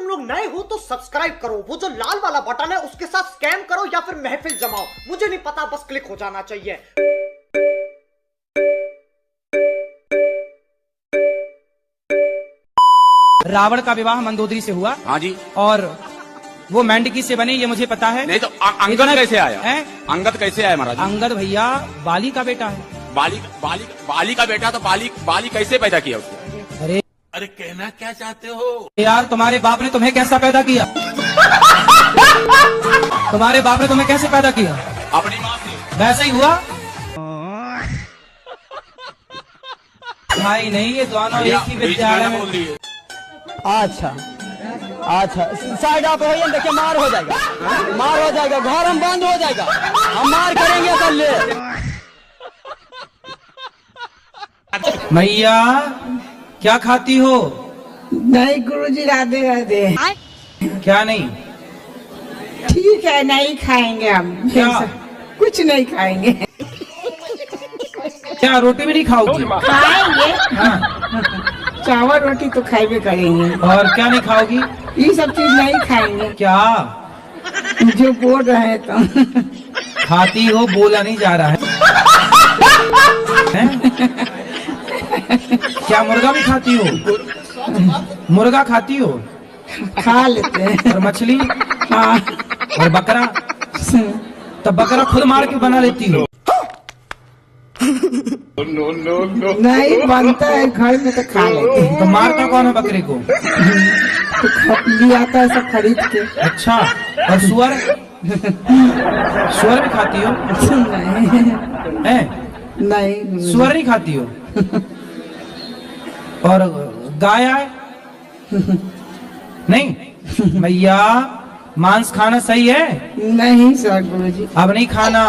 लोग नए हो तो सब्सक्राइब करो, वो जो लाल वाला बटन है उसके साथ स्कैम करो या फिर महफिल जमाओ, मुझे नहीं पता, बस क्लिक हो जाना चाहिए। रावण का विवाह मंदोदरी से हुआ। हाँ जी। और वो मेंढकी से बनी, ये मुझे पता है। नहीं तो अंगद कैसे आया है? अंगद कैसे आया महाराज? अंगद भैया बाली का बेटा है। बाली का बेटा, तो बाली कैसे पैदा किया उसको? अरे कहना क्या चाहते हो यार, तुम्हारे बाप ने तुम्हें कैसा पैदा किया? तुम्हारे बाप ने तुम्हें कैसे पैदा किया? अपनी माँ से। वैसे ही हुआ भाई? नहीं, ये दोनों एक ही विद्यालय में। बोल दिए। अच्छा अच्छा, साइड आप हो, देखिए मार हो जाएगा, मार हो जाएगा, घर हम बंद हो जाएगा, हम मार करेंगे कल। भैया क्या खाती हो? नहीं गुरुजी, राधे राधे। क्या नहीं? ठीक है, नहीं खाएंगे हम। क्या? कुछ नहीं खाएंगे। क्या रोटी भी नहीं खाओगी? खाएंगे, हाँ। चावल रोटी तो खाएंगे करेंगे। और क्या नहीं खाओगी? ये सब चीज नहीं खाएंगे। क्या जो बोल रहे हैं तो खाती हो? बोला नहीं जा रहा है। क्या मुर्गा भी खाती हो? मुर्गा खाती हो? खा लेते हैं। और मछली? हाँ। और बकरा? तब बकरा खुद मार के बना लेती हो? नहीं बनता है घर में तो खा लेते हैं। तो मारता कौन है बकरे को? तो लिया आता है सब खरीद के। अच्छा, और सुअर? सुअर भी खाती हो? नहीं, नहीं सुअर नहीं खाती हो? और गाय है? नहीं भैया, मांस खाना सही है? नहीं सर गुरुजी। अब नहीं खाना।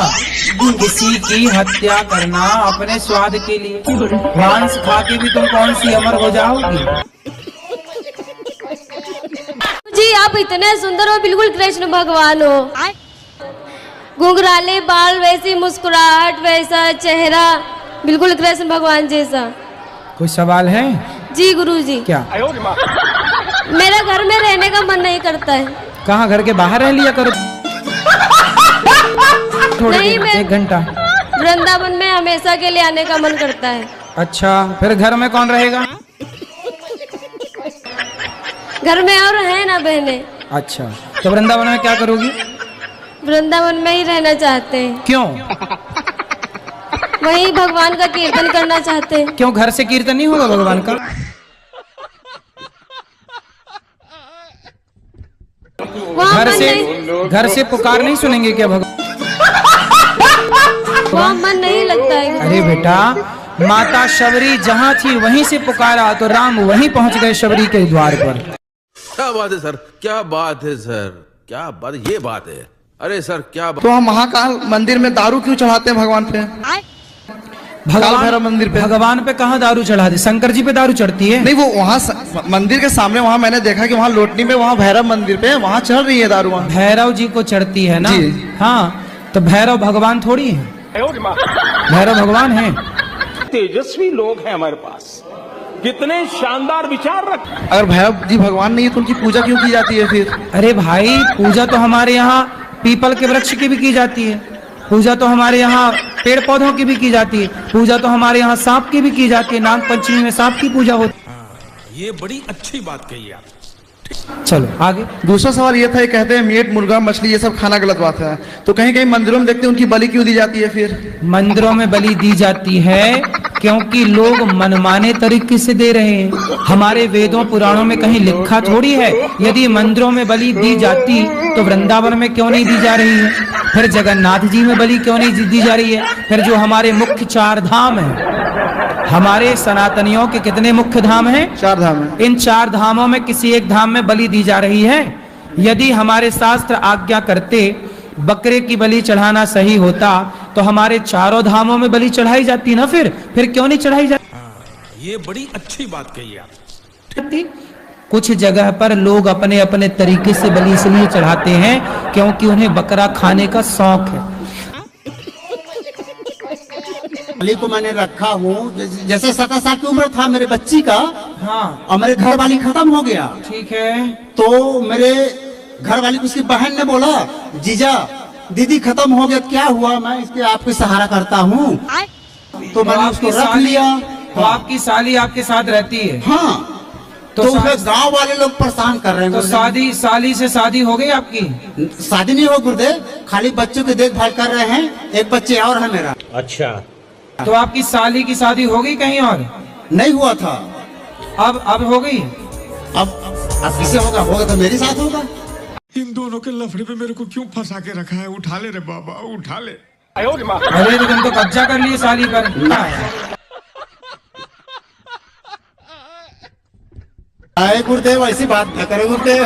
किसी की हत्या करना अपने स्वाद के लिए। मांस खा के भी तुम कौन सी अमर हो जाओगी? जी आप इतने सुंदर हो, बिल्कुल कृष्ण भगवान हो। घुंघराले बाल, वैसी मुस्कुराहट, वैसा चेहरा, बिल्कुल कृष्ण भगवान जैसा। कोई सवाल है? जी गुरुजी। क्या? मेरा घर में रहने का मन नहीं करता है। कहाँ? घर के बाहर रह लिया करो नहीं, मैं 1 घंटा। वृंदावन में हमेशा के लिए आने का मन करता है। अच्छा, फिर घर में कौन रहेगा? घर में और है ना बहने। अच्छा, तो वृंदावन में क्या करोगी? वृंदावन में ही रहना चाहते हैं। क्यों? वही भगवान का कीर्तन करना चाहते हैं। क्यों, घर से कीर्तन नहीं होगा भगवान का? घर से पुकार नहीं सुनेंगे क्या भगवान? वहाँ मन नहीं लगता है। अरे बेटा, माता शबरी जहाँ थी वहीं से पुकारा तो राम वहीं पहुँच गए शबरी के द्वार पर। क्या बात है सर, क्या बात है सर, क्या बात, ये बात है। अरे सर क्या बात। तो हम महाकाल मंदिर में दारू क्यों चढ़ाते हैं भगवान पे? भैरव मंदिर पे। भगवान पे कहाँ दारू चढ़ाते? शंकर जी पे दारू चढ़ती है? नहीं, वो वहाँ मंदिर के सामने, वहाँ मैंने देखा कि वहाँ लोटनी में, वहाँ भैरव मंदिर पे वहाँ चढ़ रही है दारू। वहाँ भैरव जी को चढ़ती है ना? हाँ, तो भैरव भगवान थोड़ी है। भैरव भगवान है। तेजस्वी लोग हैं हमारे पास, कितने शानदार विचार रख। अगर भैरव जी भगवान नहीं है तो उनकी पूजा क्यों की जाती है फिर? अरे भाई, पूजा तो हमारे यहाँ पीपल के वृक्ष की भी की जाती है, पूजा तो हमारे यहाँ पेड़ पौधों की भी की जाती है, पूजा तो हमारे यहाँ सांप की भी की जाती है। नाग पंचमी में सांप की पूजा होती है। ये बड़ी अच्छी बात कही आप। चलो आगे। दूसरा सवाल ये था, ये कहते हैं मीट मुर्गा मछली ये सब खाना गलत बात है, तो कहीं कहीं मंदिरों में देखते हैं उनकी बलि क्यों दी जाती है फिर? मंदिरों में बलि दी जाती है क्योंकि लोग मनमाने तरीके से दे रहे हैं। हमारे वेदों पुराणों में कहीं लिखा थोड़ी है। यदि मंदिरों में बलि दी जाती तो वृंदावन में क्यों नहीं दी जा रही है? फिर जगन्नाथ जी में बलि क्यों नहीं दी जा रही है? फिर जो हमारे मुख्य 4 धाम है, हमारे सनातनियों के कितने मुख्य धाम हैं? 4 धाम है। इन 4 धामों में किसी एक धाम में बलि दी जा रही है? यदि हमारे शास्त्र आज्ञा करते बकरे की बलि चढ़ाना सही होता तो हमारे 4 धामों में बलि चढ़ाई जाती ना। फिर क्यों नहीं चढ़ाई जाती? ये बड़ी अच्छी बात कही आप। कुछ जगह पर लोग अपने अपने तरीके से बलि इसलिए चढ़ाते हैं क्योंकि उन्हें बकरा खाने का शौक है। बलि को मैंने रखा हूँ, जैसे 7 साल की उम्र था मेरे बच्ची का, हाँ। और मेरे घर वाली खत्म हो गया। ठीक है। तो मेरे घर वाली उसकी बहन ने बोला, जीजा दीदी खत्म हो गया, क्या हुआ, मैं इसके आपके सहारा करता हूँ। तो मैंने उसको रख लिया। तो आपकी साली आपके साथ रहती है? हाँ। तो उसे गांव वाले लोग परेशान कर रहे हैं। तो साली से शादी हो गई आपकी? शादी नहीं हो गुरुदेव, खाली बच्चों की देखभाल कर रहे हैं, एक बच्चे और है मेरा। अच्छा। तो आपकी साली की शादी हो गई कहीं और? नहीं हुआ था। अब हो गई? अब किसे होगा? होगा तो मेरे साथ होगा। इन दोनों के लफड़े पे मेरे को क्यों फंसा के रखा है? उठा ले रे बाबा, उठा ले। अरे तो तुम तो कब्जा कर लिए साली पर। आए गुरुदेव, ऐसी बात न करे गुरुदेव।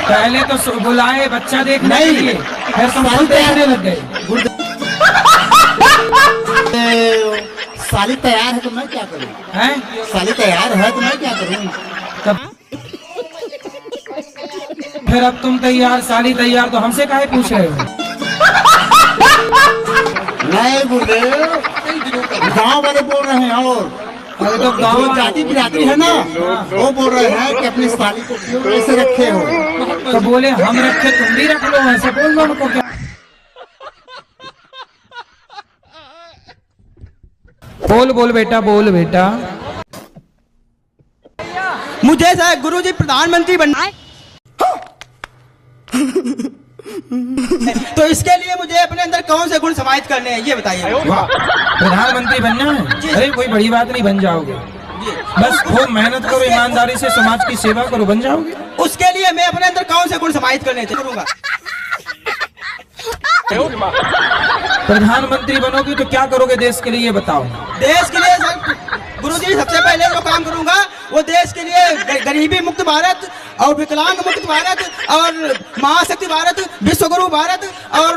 पहले तो बुलाए बच्चा देखने के लिए, फिर तुम खुद देखने लग गए। साली तैयार है तो मैं क्या करूं? हैं? साली तैयार है तो मैं क्या करूं? तब फिर अब तुम तैयार, साली तैयार, तो हमसे काहे पूछ रहे हो? नहीं गुरुदेव, गांव वाले बोल रहे हैं। और अरे तो गाँव जाति बिरादरी है ना, वो बोल रहे हैं कि अपनी साली को क्यों ऐसे रखे हो। तो बोले हम रखे, तुम भी रख लो, ऐसे बोल लो उनको। क्या बोल बेटा। मुझे गुरुजी प्रधानमंत्री बनना है। तो इसके लिए मुझे अपने अंदर कौन से गुण समाहित करने हैं, ये बताइए। प्रधानमंत्री बनना है? अरे कोई बड़ी बात नहीं, बन जाओगे। बस खूब मेहनत करो, ईमानदारी से समाज की सेवा करो, बन जाओगे। उसके लिए मैं अपने अंदर कौन से गुण समाहित करने करूंगा? प्रधानमंत्री बनोगे तो क्या करोगे देश के लिए, ये बताओ। देश के लिए गुरुजी सबसे पहले जो काम करूंगा वो देश के लिए गरीबी मुक्त भारत और विकलांग मुक्त भारत और महाशक्ति भारत, विश्वगुरु भारत और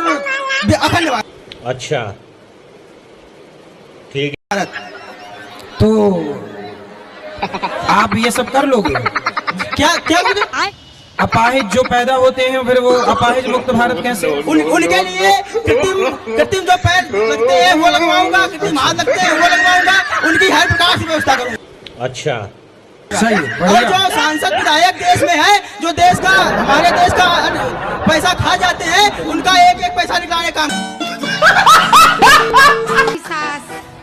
अखंड भारत। अच्छा, ठीक है। तो आप ये सब कर लोगे? क्या मुझे अपाहिज जो पैदा होते हैं फिर वो अपाहिज मुक्त भारत कैसे? उनके लिए कृत्रिम जो पैर लगते हैं वो लगवाऊंगा, कृत्रिम हाथ लगते हैं वो लगवाऊंगा, उनकी हर प्रकार की व्यवस्था करूंगा। अच्छा, सही। और जो सांसद विधायक देश में है, जो देश का हमारे देश का पैसा खा जाते हैं, उनका एक एक पैसा निकालने का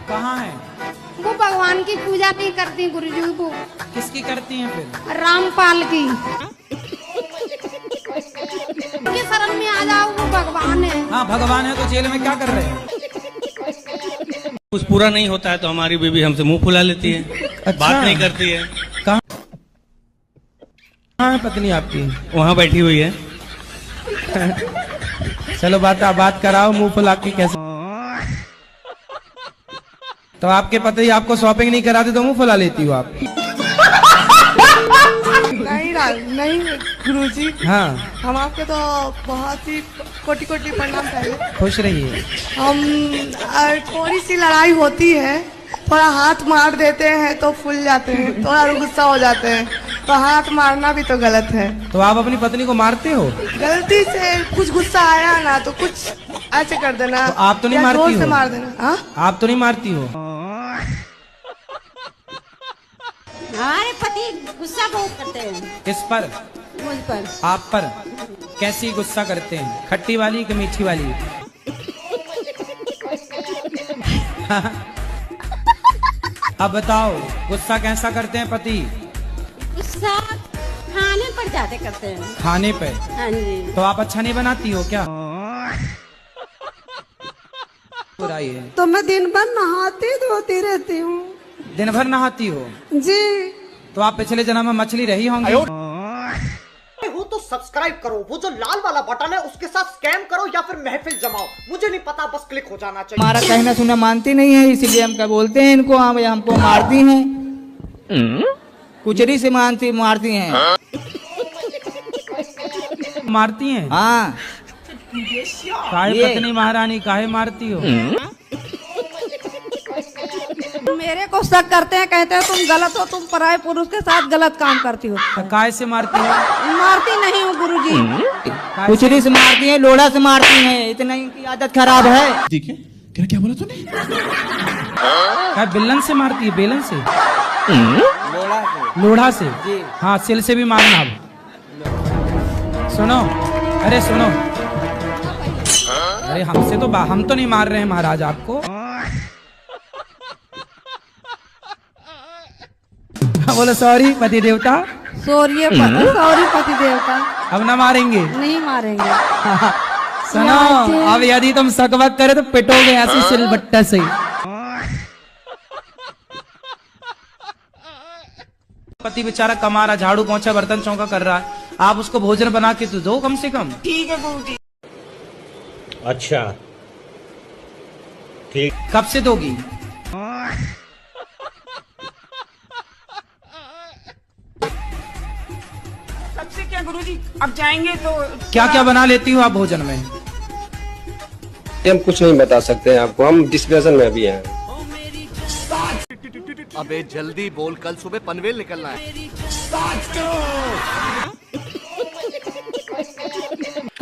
कहाँ है? वो भगवान की पूजा नहीं करती गुरुजी। वो किसकी करती हैं फिर? रामपाल की। शरण में आ जाओ, वो भगवान है। हाँ भगवान है, तो जेल में क्या कर रहे हैं? कुछ पूरा नहीं होता है तो हमारी बीवी हमसे मुंह फुला लेती है। अच्छा। बात नहीं करती है। कहाँ है पत्नी आपकी? वहाँ बैठी हुई है। चलो बात कराओ, मुंह फुला के कैसे? तो आपके पति आपको शॉपिंग नहीं कराते तो मुंह फुला लेती हो आप? नहीं गुरुजी। हाँ, हम आपके तो बहुत ही कोटि कोटि प्रणाम करें। खुश रहिए। हम थोड़ी सी लड़ाई होती है, थोड़ा हाथ मार देते हैं तो फूल जाते हैं, थोड़ा गुस्सा हो जाते हैं, तो हाथ मारना भी तो गलत है। तो आप अपनी पत्नी को मारते हो? गलती से कुछ गुस्सा आया ना तो कुछ ऐसे कर देना। तो आप तो नहीं मारती हो? जोर से मार देना। हाँ, आप तो नहीं मारती हो? हमारे पति गुस्सा बहुत करते हैं। किस पर? मुझ पर। आप पर? कैसी गुस्सा करते हैं, खट्टी वाली कि मीठी वाली? अब बताओ, गुस्सा कैसा करते हैं पति? गुस्सा खाने पर ज्यादा करते हैं। खाने पे? हाँ जी। तो आप अच्छा नहीं बनाती हो क्या? बुराई है तो मैं दिन भर नहाती धोती रहती हूँ। दिन भर नहाती हो? जी। तो आप पिछले जन्म में मछली रही होंगी। हो तो सब्सक्राइब करो, वो जो लाल वाला बटन है उसके साथ स्कैम करो या फिर महफिल जमाओ, मुझे नहीं पता, बस क्लिक हो जाना चाहिए। हमारा कहना सुना मानती नहीं है, इसीलिए हम क्या बोलते हैं इनको, हमको मारती हैं, कुचरी से मारती हैं। मारती हैं? हाँ। काहे पत्नी महारानी काहे मारती हो? मेरे को शक करते हैं, कहते हैं तुम गलत हो, तुम पराये पुरुष के साथ गलत काम करती हो। तो काहे से मारती हो? मारती नहीं हूँ गुरुजी। कुचरी से मारती हैं, लोढ़ा से मारती हैं, इतना इनकी आदत खराब है। ठीक है, क्या बोला तूने? क्या बेलन से मारती है? बेलन से? लोढ़ा से। लोढ़ा से? जी। हाँ, सिल से भी मारना। अब सुनो, अरे सुनो, अरे हमसे तो हम तो नहीं मार रहे हैं महाराज आपको। बोलो सॉरी पति देवता। सॉरी पति देवता। अब ना मारेंगे? नहीं मारेंगे। सुनो, अब यदि तुम सकवक करे तो पिटोगे ऐसी सिलबट्टा से। पति बेचारा कमा रहा, झाड़ू पोंछा बर्तन चौका कर रहा है, आप उसको भोजन बना के तो दो कम से कम। ठीक है गुरुजी। अच्छा ठीक। कब से दोगी? सबसे क्या गुरुजी, अब जाएंगे तो क्या क्या बना लेती हो आप भोजन में? हम कुछ नहीं बता सकते हैं आपको, हम डिस्कशन में अभी हैं। अबे जल्दी बोल, कल सुबह पनवेल निकलना है।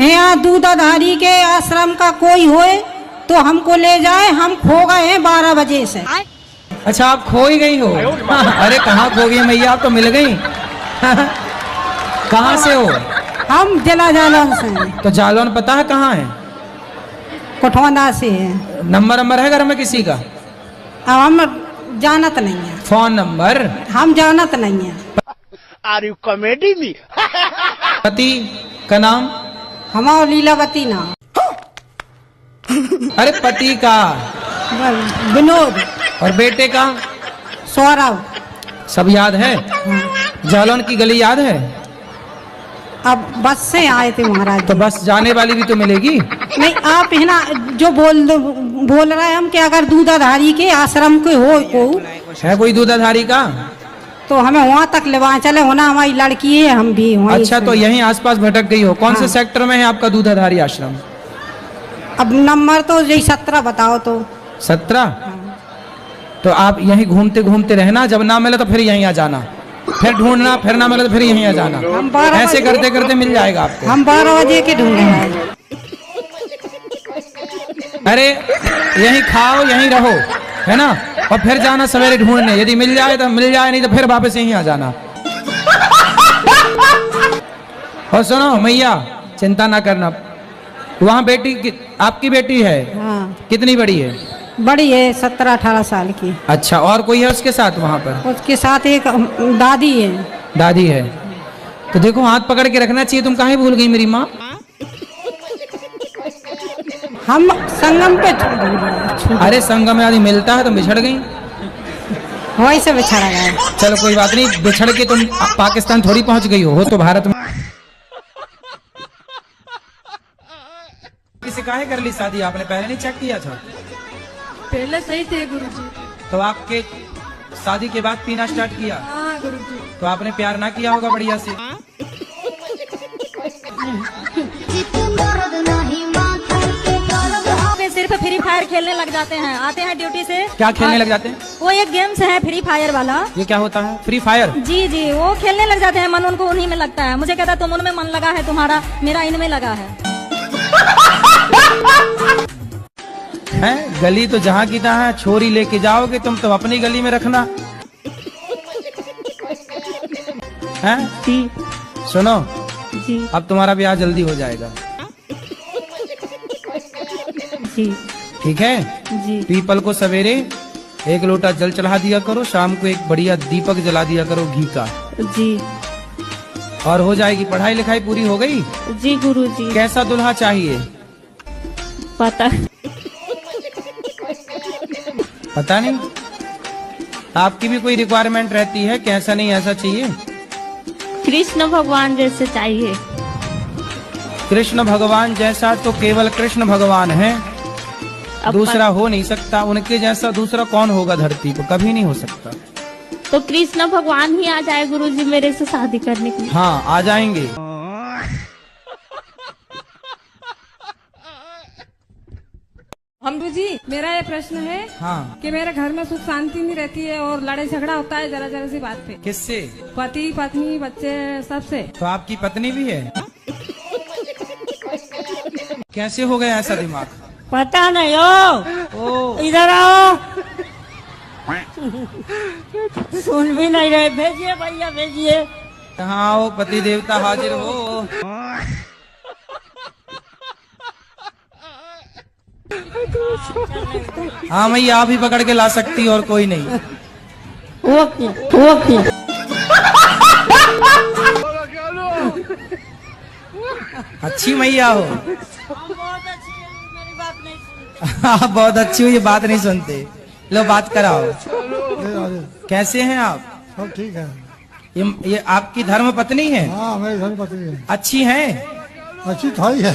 यहाँ दूधाधारी के आश्रम का कोई होए तो हमको ले जाए, हम खो गए हैं 12 बजे से। अच्छा, आप खो ही गई हो? अरे कहाँ खो गई मैया, आप तो मिल गई। कहाँ से हो? हम जिला जालौन से हैं। तो जालौन पता है कहाँ है? कोठवाना से है। नंबर है घर में किसी का? अब हम जानत नहीं है। Phone number? हम जानत नहीं है। Are you comedy me? पति का नाम? हमारा लीलावती नाम। अरे पति का? विनोद। और बेटे का? सौरभ। सब याद है? जालौन की गली याद है? अब बस से आए थे महाराज। तो बस जाने वाली भी तो मिलेगी। नहीं, आप है ना जो बोल रहे हैं हम कि अगर दूधाधारी के आश्रम के हो है कोई दूधाधारी का, तो हमें वहाँ तक ले चले होना, हमारी लड़की है, हम भी वहीं। अच्छा, तो यहीं आसपास भटक गई हो। कौन से सेक्टर में है आपका दूधाधारी आश्रम? अब नंबर तो यही 17 बताओ तो। 17? तो आप यहीं घूमते घूमते रहना, जब ना मिले तो फिर यहीं आ जाना, फिर ढूंढना, फिर ना मिले तो फिर यहीं आ जाना। ऐसे करते करते मिल जाएगा आपको। हम 12 बजे के ढूंढ रहे हैं। अरे यहीं खाओ, यहीं रहो, है ना, और फिर जाना सवेरे ढूंढने। यदि मिल जाए तो मिल जाए, नहीं तो फिर वापस यहीं आ जाना। और सुनो मैया, चिंता ना करना, वहाँ बेटी आपकी बेटी है? हाँ। कितनी बड़ी है? बड़ी है, 17-18 साल की। अच्छा, और कोई है उसके साथ वहाँ पर? उसके साथ एक दादी है। दादी है? तो देखो हाथ पकड़ के रखना चाहिए। तुम काहे भूल गई मेरी माँ? हम संगम पे। अरे संगम में आदमी मिलता है तो बिछड़ गई? वही से बिछड़ा गया। चलो कोई बात नहीं, बिछड़ के तुम पाकिस्तान थोड़ी पहुंच गई हो तो भारत में। किसी काहे कर ली शादी आपने? पहले नहीं चेक किया था? पहले सही थे गुरुजी। तो आपके शादी के बाद पीना स्टार्ट किया? हाँ गुरुजी। तो आपने प्यार ना किया होगा बढ़िया से? सिर्फ फ्री फायर खेलने लग जाते हैं, आते हैं ड्यूटी से। क्या खेलने लग जाते हैं? वो एक गेम्स है फ्री फायर वाला। ये क्या होता है फ्री फायर? जी जी, वो खेलने लग जाते हैं, मन उनको उन्हीं में लगता है। मुझे कहता है तुम उनमें मन लगा है तुम्हारा, मेरा इनमें लगा है। हैं? गली तो जहाँ की तहाँ है, छोरी लेके जाओगे तुम तो अपनी गली में रखना है। जी सुनो जी, अब तुम्हारा ब्याह जल्दी हो जाएगा। जी ठीक है जी। पीपल को सवेरे 1 लोटा जल चढ़ा दिया करो, शाम को एक बढ़िया दीपक जला दिया करो घी का। जी। और हो जाएगी। पढ़ाई लिखाई पूरी हो गई? जी गुरुजी। कैसा दुल्हा चाहिए? पता नहीं? आपकी भी कोई रिक्वायरमेंट रहती है? कैसा नहीं ऐसा चाहिए? कृष्ण भगवान जैसे चाहिए। कृष्ण भगवान जैसा तो केवल कृष्ण भगवान है, दूसरा हो नहीं सकता। उनके जैसा दूसरा कौन होगा धरती पर? कभी नहीं हो सकता। तो कृष्ण भगवान ही आ जाए गुरुजी मेरे से शादी करने के लिए। हाँ आ जाएंगे। हम जी, मेरा ये प्रश्न है हाँ। कि मेरे घर में सुख शांति नहीं रहती है और लड़ाई झगड़ा होता है जरा जरा सी बात पे। किससे? पति पत्नी बच्चे सबसे। तो आपकी पत्नी भी है? कैसे हो गया ऐसा दिमाग? पता नहीं हो। इधर आओ। सुन भी नहीं रहे, भेजिए भैया भेजिए। हाँ वो पति देवता हाजिर हो। हाँ मैया आप ही पकड़ के ला सकती और कोई नहीं। Okay okay. अच्छी मैया हो। आप बहुत अच्छी हो, ये बात नहीं सुनते। लो बात कराओ। कैसे हैं आप? सब ठीक है। ये आपकी धर्म पत्नी है? हाँ मेरी धर्म पत्नी है। अच्छी हैं? अच्छी थाई है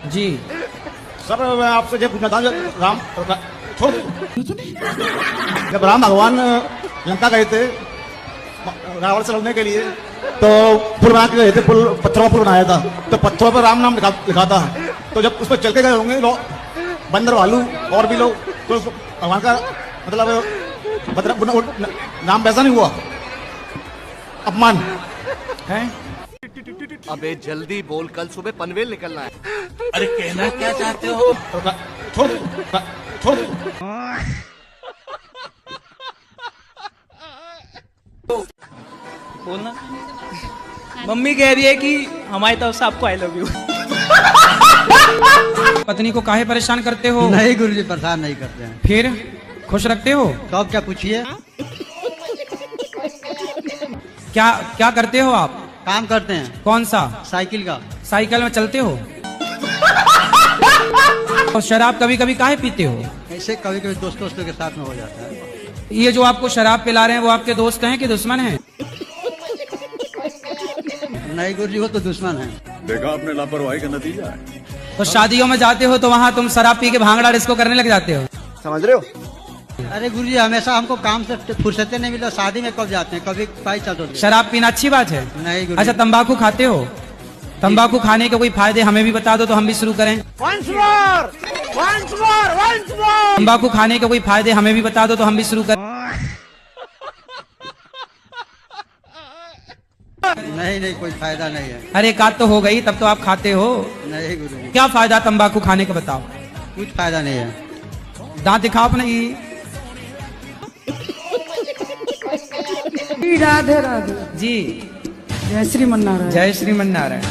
जी। सर मैं आपसे ये पूछना था, राम छोड़ जब राम भगवान लंका गए थे रावण से लड़ने के लिए, तो पुल बना के गए थे, पुल पत्थरों पर बनाया था, तो पत्थरों पर राम नाम लिखा था। तो जब उस पर चल के गए होंगे लोग, बंदर भालू और भी लोग, तो भगवान का मतलब नाम वैसा नहीं हुआ, अपमान है। अबे जल्दी बोल, कल सुबह पनवेल निकलना है। अरे कहना क्या चाहते हो? छोड़ छोड़। बोलना। मम्मी कह रही है कि हमारी तरफ से आपको आई लव यू। पत्नी को काहे परेशान करते हो? नहीं गुरुजी परेशान नहीं करते हैं। फिर खुश रखते हो? कब क्या पूछिए। क्या क्या करते हो आप? काम करते हैं। कौन सा? साइकिल का। साइकिल में चलते हो? और शराब कभी कभी काहे पीते हो? ऐसे कभी कभी दोस्तों के साथ में हो जाता है। ये जो आपको शराब पिला रहे हैं वो आपके दोस्त हैं कि दुश्मन हैं? नहीं गुरुजी वो तो दुश्मन है। देखा आपने लापरवाही का नतीजा है। तो शादियों में जाते हो तो वहाँ तुम शराब पी के भांगड़ा डिस्को करने लग जाते हो, समझ रहे हो? अरे गुरुजी हमेशा हमको काम से फुर्सतें नहीं मिलता, शादी में कब जाते हैं, कभी पाई चलते। शराब पीना अच्छी बात है? नहीं गुरुजी। अच्छा तंबाकू खाते हो? तंबाकू खाने के कोई फायदे हमें भी बता दो तो हम भी शुरू करें। तंबाकू खाने के कोई फायदे हमें भी बता दो तो हम भी शुरू करें। नहीं कोई फायदा नहीं है। अरे एक आध तो हो गई, तब तो आप खाते हो। नहीं गुरुजी। क्या फायदा तंबाकू खाने का बताओ? कुछ फायदा नहीं है। दांत दिखाओ अपने। राधे राधे जी। जय श्रीमन्नारायण। जय श्रीमन्नारायण।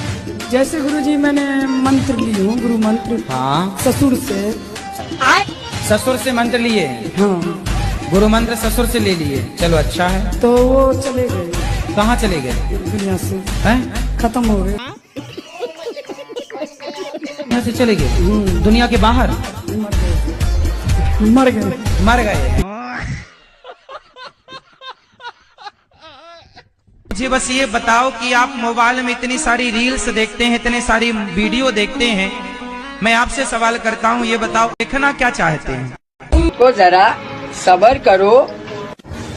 जैसे गुरुजी मैंने मंत्र ली हूँ, गुरु मंत्र। हाँ। ससुर से। ससुर से मंत्र लिए? हाँ। गुरु मंत्र ससुर से ले लिए, चलो अच्छा है। तो वो चले गए। कहाँ चले गए? दुनिया से। हैं? खत्म हो गए। यहाँ से चले गए दुनिया के बाहर? मर गए। मर गए। मुझे बस ये बताओ कि आप मोबाइल में इतनी सारी रील्स देखते हैं, इतने सारी वीडियो देखते हैं, मैं आपसे सवाल करता हूँ, ये बताओ देखना क्या चाहते हैं? तो जरा सब्र करो।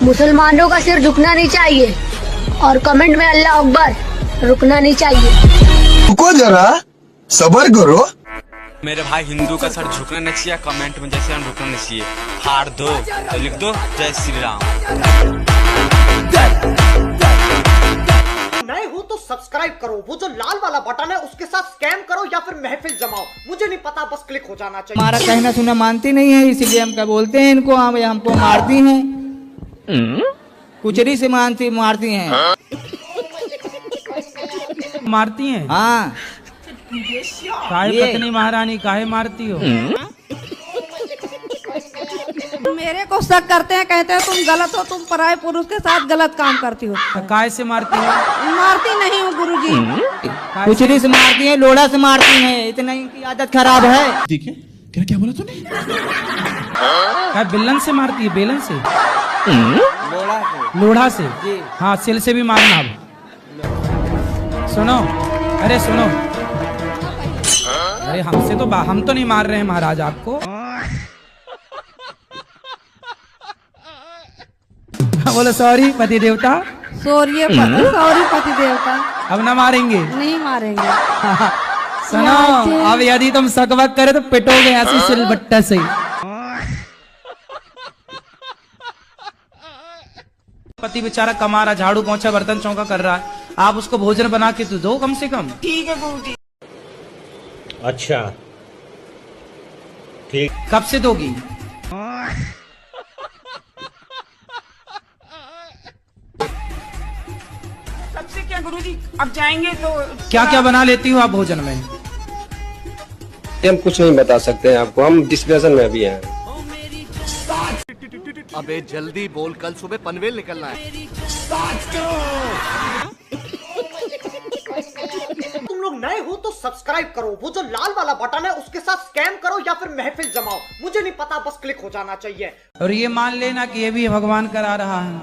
मुसलमानों का सिर झुकना नहीं चाहिए और कमेंट में अल्लाह अकबर रुकना नहीं चाहिए। रुको जरा सब्र करो। मेरे भाई हिंदू का सर झुकना नहीं चाहिए, कमेंट में जैसे रुकना नहीं चाहिए। हार दो तो लिख दो जय श्री राम। नए हो तो सब्सक्राइब करो, वो जो लाल वाला बटन है उसके साथ स्कैम करो या फिर महफिल जमाओ, मुझे नहीं पता, बस क्लिक हो जाना चाहिए। हमारा कहना सुना मानती नहीं है, इसीलिए हम क्या बोलते हैं इनको, हमको मारती हैं। कुचरी से मारती हैं। मारती हैं? हाँ। काहे पत्नी महारानी काहे मारती हो? मेरे को शक करते हैं, कहते हैं तुम गलत हो, तुम पराये पुरुष के साथ गलत काम करती हो। काहे से मारती हो? मारती नहीं हूँ गुरुजी। कुचरी से मारती हैं, लोढ़ा से मारती हैं, इतना इनकी आदत खराब है। ठीक है। क्या बोला तूने? क्या बिल्लन से मारती है? बेलन से? लोढ़ा से? हाँ सिल से भी मारना। अब सुनो, अरे सुनो, अरे हमसे तो हम तो नहीं मार रहे हैं महाराज आपको। बोलो सॉरी पति देवता। सॉरी पति देवता। अब ना मारेंगे? नहीं मारेंगे। सुनो, अब यदि तुम सकवक करे तो पिटोगे ऐसी सिलबट्टा से। पति बेचारा कमा रहा, झाड़ू पोंछा बर्तन चौका कर रहा है, आप उसको भोजन बना के तो दो कम से कम। ठीक है गुरुजी। अच्छा ठीक। कब से दोगी? सबसे क्या गुरुजी, अब जाएंगे तो क्या क्या बना लेती हो आप भोजन में? हम कुछ नहीं बता सकते हैं आपको, हम डिस्कशन में अभी हैं। अबे जल्दी बोल, कल सुबह पनवेल निकलना है। तुम लोग नए हो तो सब्सक्राइब करो, वो जो लाल वाला बटन है उसके साथ स्कैम करो या फिर महफिल जमाओ, मुझे नहीं पता, बस क्लिक हो जाना चाहिए। और ये मान लेना कि ये भी भगवान करा रहा है।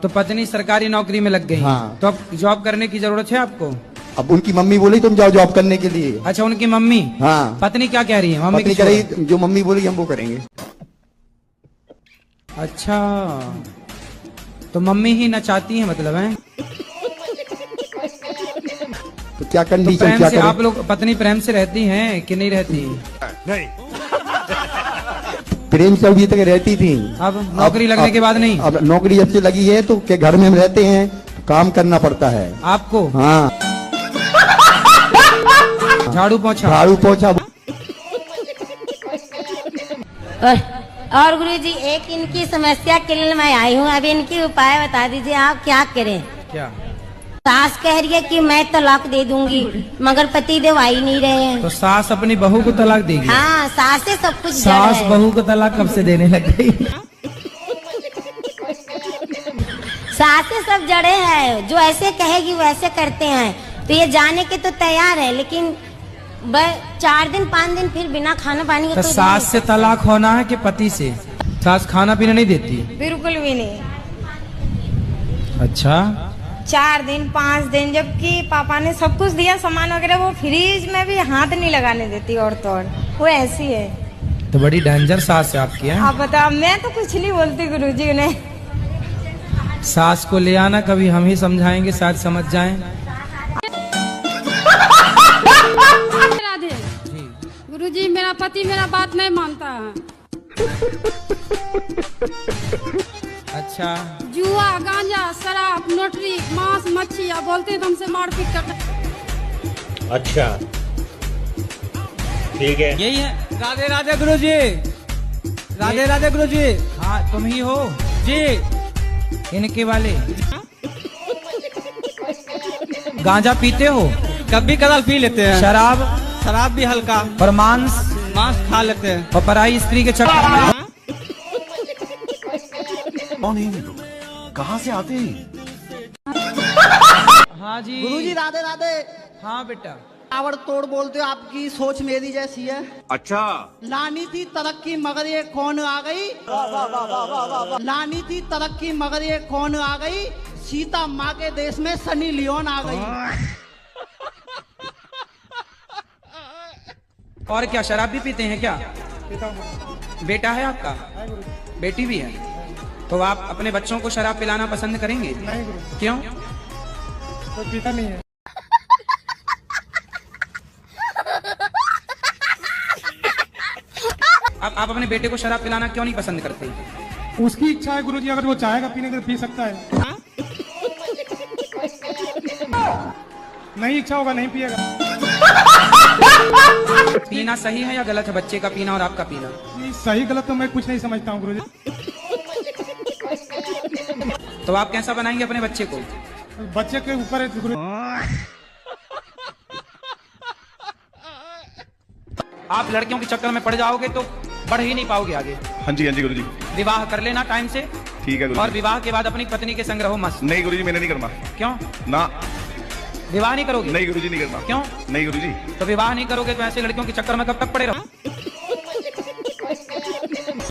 तो पत्नी सरकारी नौकरी में लग गई। हाँ। तो अब जॉब करने की जरूरत है आपको? अब उनकी मम्मी बोली तुम जाओ जॉब करने के लिए। अच्छा, उनकी मम्मी? हाँ। पत्नी क्या कह रही है? मम्मी पत्नी कह रही जो मम्मी बोली हम वो करेंगे। अच्छा, तो मम्मी ही नचाती है मतलब है? तो क्या कंडीशन, तो क्या से करें? आप लोग पत्नी प्रेम से रहती हैं कि नहीं रहती? नहीं। प्रेम से अभी तक रहती थी। अब नौकरी लगने के बाद नहीं? अब नौकरी जब से लगी है तो के घर में हम रहते हैं तो काम करना पड़ता है आपको। हाँ। झाड़ू पोछा। झाड़ू पोछा। और गुरुजी, एक इनकी समस्या के लिए मैं आई हूँ, अभी इनकी उपाय बता दीजिए, आप क्या करें? क्या? सास कह रही है कि मैं तलाक दे दूंगी, मगर पति देव आ ही नहीं रहे हैं। तो सास अपनी बहू को तलाक देगी? हाँ, सास से सब कुछ सास बहू को तलाक कब से देने लग गई? सास से सब जड़े हैं, जो ऐसे कहेगी वैसे करते हैं, तो ये जाने के तो तैयार है, लेकिन 4 दिन 5 दिन फिर बिना खाना पानी के। तो सास से तलाक होना है कि पति से? सास खाना पीना नहीं देती? बिल्कुल भी नहीं। अच्छा, 4 दिन 5 दिन, जबकि पापा ने सब कुछ दिया सामान वगैरह, वो फ्रिज में भी हाथ नहीं लगाने देती। और तो और वो ऐसी है। तो बड़ी डेंजर सास है आपकी। आप बताओ, मैं तो कुछ नहीं बोलती गुरुजी उन्हें। सास को ले आना, कभी हम ही समझाएंगे, शायद समझ जाएं। राधे गुरुजी, मेरा पति मेरा बात नहीं मानता है। अच्छा, जुआ, गांजा, शराब, नोटरी, मांस, मच्छी, या बोलते हैं तो हमसे मारपीट करते। अच्छा, ठीक है, यही है। राधे राधे गुरुजी। राधे राधे गुरुजी। हाँ, तुम ही हो जी इनके वाले। गांजा पीते हो? कभी कदार पी लेते हैं। शराब? शराब भी हल्का। और मांस? मांस खा लेते हैं। और पराई स्त्री के चक्कर में? कौन है ये लोग, कहाँ से आते हैं? हाँ जी गुरुजी, राधे राधे। हाँ बेटा। आवड़ तोड़ बोलते हो, आपकी सोच मेरी जैसी है। अच्छा। लानी थी तरक्की मगर ये कौन आ गई? लानी थी तरक्की मगर ये कौन आ गई? सीता माँ के देश में सनी लियोन आ गई। और क्या, शराब भी पीते हैं क्या? बेटा है आपका? बेटी भी है? तो आप अपने बच्चों को शराब पिलाना पसंद करेंगे? नहीं। क्यों? तो पीता नहीं है। आप अपने बेटे को शराब पिलाना क्यों नहीं पसंद करते? उसकी इच्छा है गुरुजी, अगर वो चाहेगा पीने को तो पी सकता है। नहीं इच्छा होगा नहीं पिएगा। पीना सही है या गलत है, बच्चे का पीना और आपका पीना? सही गलत तो मैं कुछ नहीं समझता हूँ गुरुजी। तो आप कैसा बनाएंगे अपने बच्चे को? बच्चे के ऊपर है गुरुजी। आप लड़कियों के चक्कर में पड़ जाओगे तो बढ़ ही नहीं पाओगे आगे। हाँ जी गुरुजी। विवाह कर लेना टाइम से। ठीक है गुरुजी। और विवाह के बाद अपनी पत्नी के संग रहो मस्त। नहीं गुरुजी, मैंने नहीं करना। क्यों? ना, विवाह नहीं करोगे? नहीं गुरुजी, नहीं करना। क्यों? नहीं गुरुजी। तो विवाह नहीं करोगे तो ऐसे लड़कियों के चक्कर में कब तक पड़े रहो?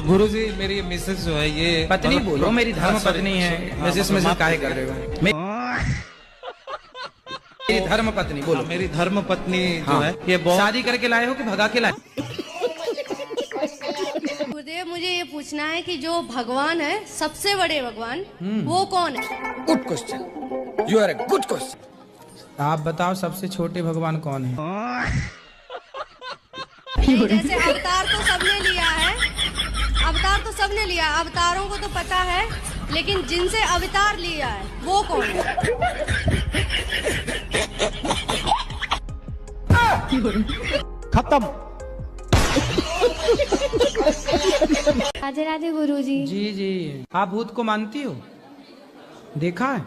गुरुजी, मेरी मिसेस जो है ये पत्नी बोलो, मेरी धर्म पत्नी है। मिसेस काहे कर रहे हो? मेरी धर्म पत्नी बोलो। मेरी धर्म पत्नी जो हाँ। है ये बहुत। शादी करके लाए हो कि भगा के लाए? गुरुदेव, मुझे ये पूछना है कि जो भगवान है, सबसे बड़े भगवान, वो कौन है? Good question, you are a good question. आप बताओ सबसे छोटे भगवान कौन है? जैसे अवतार तो सबने लिया है, अवतार तो सबने लिया, अवतारों को तो पता है, लेकिन जिनसे अवतार लिया है वो कौन है? खत्म। राधे राधे गुरुजी। जी जी। आप भूत को मानती हो? देखा है?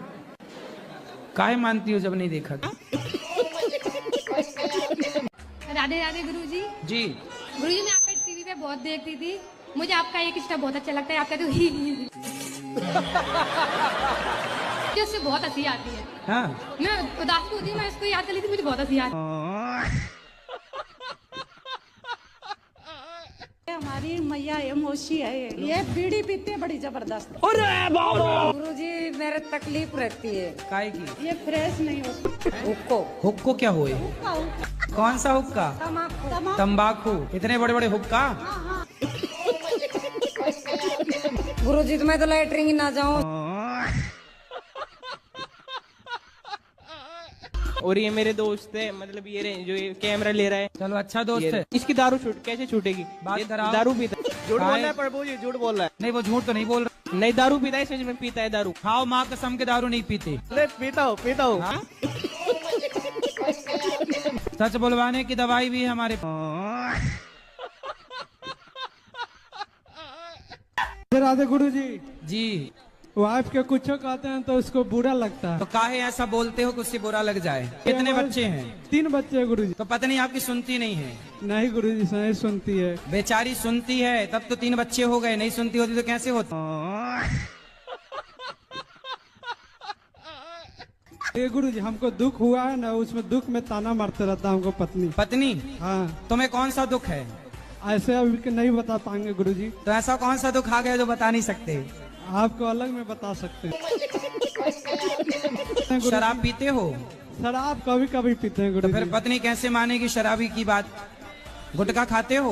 काहे मानती हो जब नहीं देखा? राधे राधे गुरुजी। जी। गुरुजी मैं आपका टीवी पे बहुत देखती थी, मुझे आपका एक स्टेप बहुत अच्छा लगता है, आपका तो ही उससे बहुत हंसी आती है। हाँ। मैं उदास होती हूँ, मैं इसको याद कर लेती, मुझे बहुत हंसी आती है। हमारी मैया ये मौसी है, ये बीड़ी पीते बड़ी जबरदस्त। अरे बाबा। गुरुजी मेरे तकलीफ रहती है। काहे की? ये फ्रेश नहीं होती। हुक्को। हुक्को क्या हुए? कौन सा हुक्का? तंबाकू। इतने बड़े बड़े हुक्का? गुरुजी तो मैं तो लैटरिन ना जाऊँ। और ये मेरे दोस्त है, मतलब ये जो ये कैमरा ले रहा है। चलो अच्छा दोस्त है। इसकी दारू कैसे छूटेगी? बात कराओ। दारू पीता है। झूठ बोल रहा है प्रभु जी, झूठ बोल रहा है। नहीं वो झूठ तो नहीं बोल रहा। नहीं दारू पीता है, सच में पीता है दारू। खाओ माँ कसम के दारू नहीं पीते। पीता हूँ पीता हूँ। सच बुलवाने की दवाई भी है हमारे। राधे गुरुजी। जी। वाइफ के कुछ कहते हैं तो उसको बुरा लगता है। तो काहे ऐसा बोलते हो कि उससे बुरा लग जाए? कितने बच्चे हैं? 3 बच्चे हैं गुरुजी। तो पत्नी आपकी सुनती नहीं है? नहीं गुरुजी नहीं सुनती है। बेचारी सुनती है तब तो 3 बच्चे हो गए, नहीं सुनती होती तो कैसे होता? ये गुरुजी हमको दुख हुआ है ना, उसमें दुख में ताना मारते रहता है हमको पत्नी। पत्नी? हाँ। तुम्हें कौन सा दुख है? ऐसे अभी नहीं बता पाएंगे गुरुजी। तो ऐसा कौन सा दुख आ गया जो बता नहीं सकते? आपको अलग में बता सकते हैं। शराब पीते हो? शराब कभी कभी पीते हैं गुरुजी। तो फिर पत्नी कैसे मानेगी शराबी की बात? गुटखा खाते हो?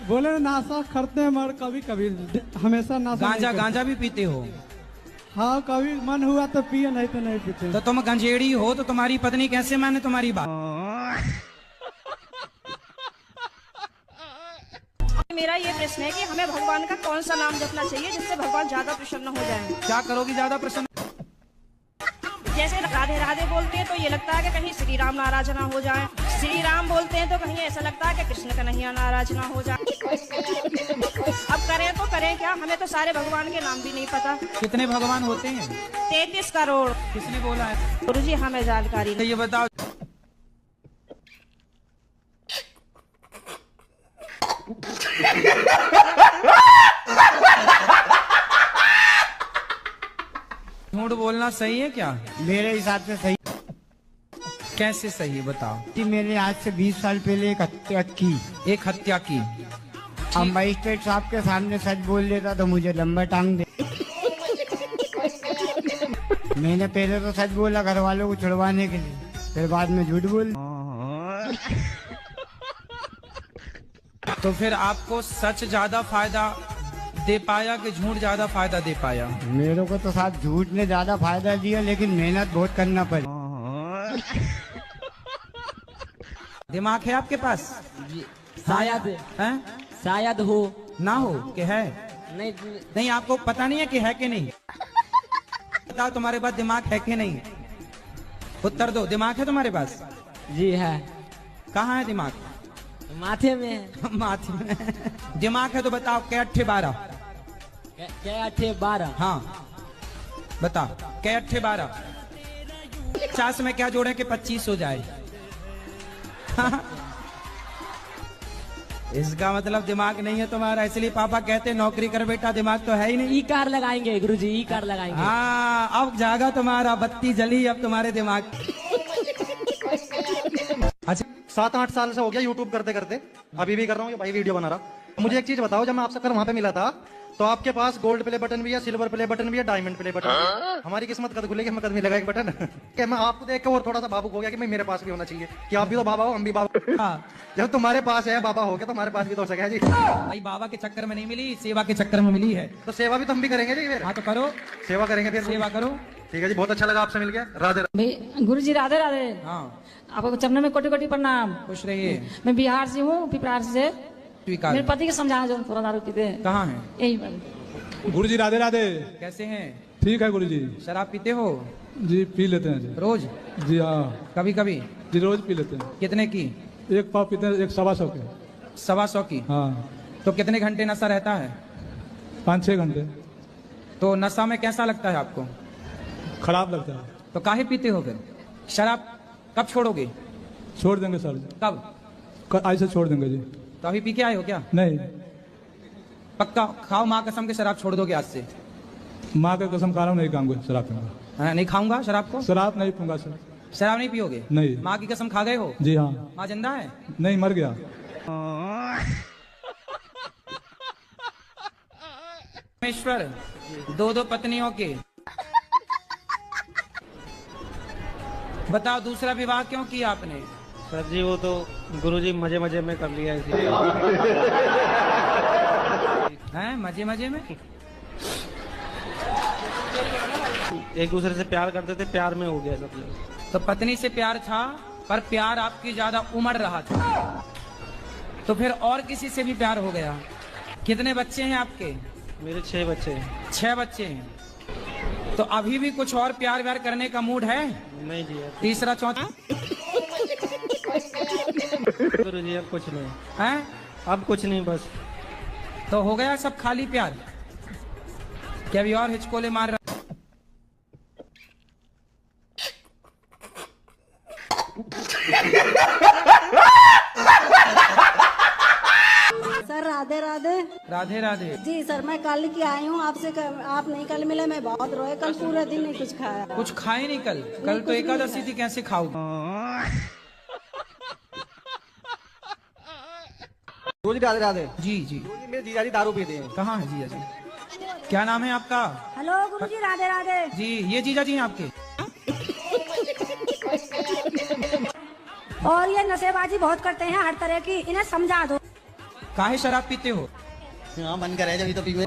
बोले नाशा करते हैं मगर कभी कभी, हमेशा नाशा। गांजा भी पीते हो? हाँ कभी मन हुआ तो पिए, नहीं तो नहीं पीते। तो तुम गंजेड़ी हो तो तुम्हारी पत्नी कैसे माने तुम्हारी बात? मेरा ये प्रश्न है कि हमें भगवान का कौन सा नाम जपना चाहिए जिससे भगवान ज्यादा प्रसन्न हो जाए? क्या करोगी ज्यादा प्रसन्न? जैसे राधे राधे बोलते हैं तो ये लगता है कि कहीं श्री राम नाराज ना हो जाए, श्री राम बोलते हैं तो कहीं ऐसा लगता है कि कृष्ण कन्हैया नाराज ना हो जाए। अब करें तो करें क्या, हमें तो सारे भगवान के नाम भी नहीं पता। कितने भगवान होते हैं? 33 करोड़। किसने बोला है? गुरुजी हमें जानकारी नहीं। ये बताओ झूठ बोलना सही है क्या? मेरे हिसाब से सही। कैसे सही है बताओ? कि मैंने आज से 20 साल पहले एक हत्या की। अब मजिस्ट्रेट साहब के सामने सच बोल लेता तो मुझे लंबा टांग दे। मैंने पहले तो सच बोला घर वालों को छुड़वाने के लिए, फिर बाद में झूठ बोल। तो फिर आपको सच ज्यादा फायदा दे पाया कि झूठ ज्यादा फायदा दे पाया? मेरे को तो साथ झूठ ने ज्यादा फायदा दिया, लेकिन मेहनत बहुत करना पड़ी। दिमाग है आपके पास? शायद है, शायद हो ना हो कि है? नहीं आपको पता नहीं है कि है कि नहीं? बताओ तुम्हारे पास दिमाग है कि नहीं? उत्तर दो। दिमाग है तुम्हारे पास? जी है। कहाँ है दिमाग? माथे में। माथे में दिमाग है तो बताओ क्या 8 12? क्या 8 12? हाँ बताओ क्या 8 12? 50 में क्या जोड़े कि 25 हो जाए? इसका मतलब दिमाग नहीं है तुम्हारा, इसलिए पापा कहते नौकरी कर बेटा, दिमाग तो है ही नहीं। ई कार लगाएंगे गुरुजी, ई कार लगाएंगे। हाँ अब जागा तुम्हारा, बत्ती जली अब तुम्हारे दिमाग। अच्छा 7-8 साल से हो गया यूट्यूब करते करते, अभी भी कर रहा हूँ, भाई वीडियो बना रहा। मुझे एक चीज बताओ, जब मैं आपसे वहां पे मिला था तो आपके पास गोल्ड प्ले बटन भी है, सिल्वर प्ले बटन भी है, डायमंड प्ले बटन भी है। हमारी किस्मत कद खुलेगी, हमें कद मिलेगा एक बटन। क्या मैं आपको देख के और थोड़ा सा भावुक हो गया कि मैं मेरे पास भी होना चाहिए, कि आप भी तो बाबा हो हम भी बाबा। जब तुम्हारे पास है बाबा हो गया तो हमारे पास भी तो हो सके जी। भाई बाबा के चक्कर में नहीं मिली, सेवा के चक्कर में मिली है। तो सेवा भी तो हम भी करेंगे जी फिर। हाँ तो करो, सेवा करेंगे फिर। सेवा करो। ठीक है जी, बहुत अच्छा लगा आपसे मिल गया। राधे गुरु जी राधे राधे। हाँ आपको चरणों में कोटि कोटि प्रणाम। खुश रहिए। मैं बिहार से हूँ, पिपरार से। मेरे पति के समझाना जो थोड़ा दारू पीते हैं। कहाँ है? यही। गुरु जी राधे राधे। कैसे हैं? ठीक है गुरु जी। शराब पीते हो? जी पी लेते हैं जी। रोज? जी हाँ। कभी कभी? जी रोज पी लेते हैं। कितने की? एक पाव पीते हैं, एक 125 के। 125 की? हाँ। तो कितने घंटे नशा रहता है? 5-6 घंटे। तो नशा में कैसा लगता है आपको? खराब लगता है। तो काहे पीते हो फिर? शराब कब छोड़ोगे? छोड़ देंगे सर। कब? आज से छोड़ देंगे जी। तो अभी पी के आए हो क्या? नहीं। पक्का खाओ माँ कसम के शराब छोड़ दोगे आज से? माँ का कसम खा रहा हूँ, नहीं खाऊंगा शराब पीऊंगा। हाँ, नहीं खाऊंगा शराब को? शराब नहीं पीऊंगा सर। शराब नहीं पियोगे? नहीं। माँ की कसम खा गए हो? जी हाँ। माँ जिंदा है? नहीं, मर गया। परमेश्वर 2 पत्नियों के, बताओ दूसरा विवाह क्यों किया आपने? सर जी वो तो गुरुजी मजे मजे में कर लिया इसीलिए। हैं मजे मजे में? एक दूसरे से प्यार करते थे, प्यार में हो गया सब लोग। तो पत्नी से प्यार था, पर प्यार आपकी ज्यादा उमड़ रहा था, तो फिर और किसी से भी प्यार हो गया। कितने बच्चे हैं आपके? मेरे 6 बच्चे हैं। 6 बच्चे हैं। तो अभी भी कुछ और प्यार व्यार करने का मूड है? नहीं जी। तीसरा चौथा? गुरुजी अब कुछ नहीं है। अब कुछ नहीं, बस। तो हो गया सब खाली प्यार? क्या अभी और हिचकोले मार रहा? सर राधे राधे। राधे राधे। जी सर, मैं कल की आई हूँ आपसे। आप नहीं कल मिले, मैं बहुत रोए कल, पूरे दिन नहीं कुछ खाया। कुछ खाए नहीं कल? कल तो एकादशी थी, कैसे खाओ? गुरुजी राधे राधे। जी जी। मेरे जीजा जी दारू पीते हैं। कहाँ है जीजा जी? क्या नाम है आपका? हेलो गुरुजी राधे राधे। जी ये जीजा जी हैं आपके? और ये नशेबाजी बहुत करते हैं हर तरह की, इन्हें समझा दो। काहे शराब पीते हो? हाँ, मन करे जब तो पीवे।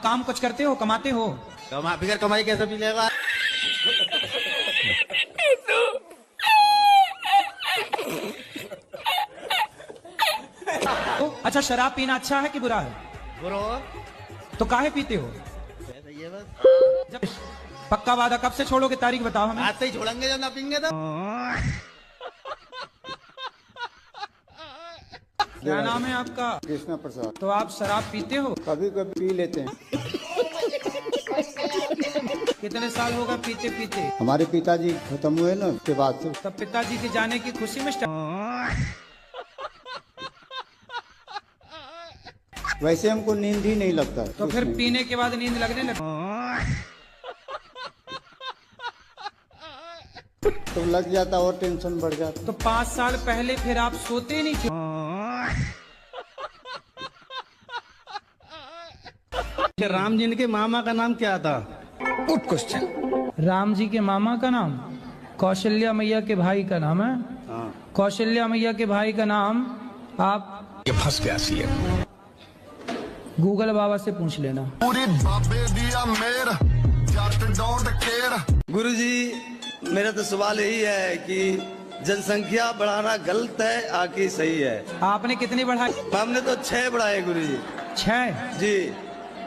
काम कुछ करते हो, कमाते हो? बिगर कमाई कैसे पी लेगा? तो अच्छा, शराब पीना अच्छा है कि बुरा है? बुरा। तो काहे पीते हो? जब पक्का वादा कब से छोड़ोगे, तारीख बताओ हमें। आज से ही छोड़ेंगे जब ना पीएंगे तो। क्या नाम है आपका? कृष्णा प्रसाद। तो आप शराब पीते हो? कभी कभी पी लेते हैं। कितने साल हो गए पीते पीते? हमारे पिताजी खत्म हुए ना, उसके बाद से। तब पिताजी के जाने की खुशी में वैसे हमको नींद ही नहीं लगता। तो फिर पीने के बाद नींद लगने लगती? तो लग जाता और टेंशन बढ़ जाता। तो 5 साल पहले फिर आप सोते नहीं थे? राम जी के मामा का नाम क्या था? Good question. राम जी के मामा का नाम कौशल्या मैया के भाई का नाम है। कौशल्या मैया के भाई का नाम आप ये फंस गया सीएम। गूगल बाबा से पूछ लेना। गुरुजी मेरा तो सवाल यही है कि जनसंख्या बढ़ाना गलत है आकि सही है? आपने कितनी बढ़ाई? हमने तो 6 बढ़ाए गुरुजी। 6? जी।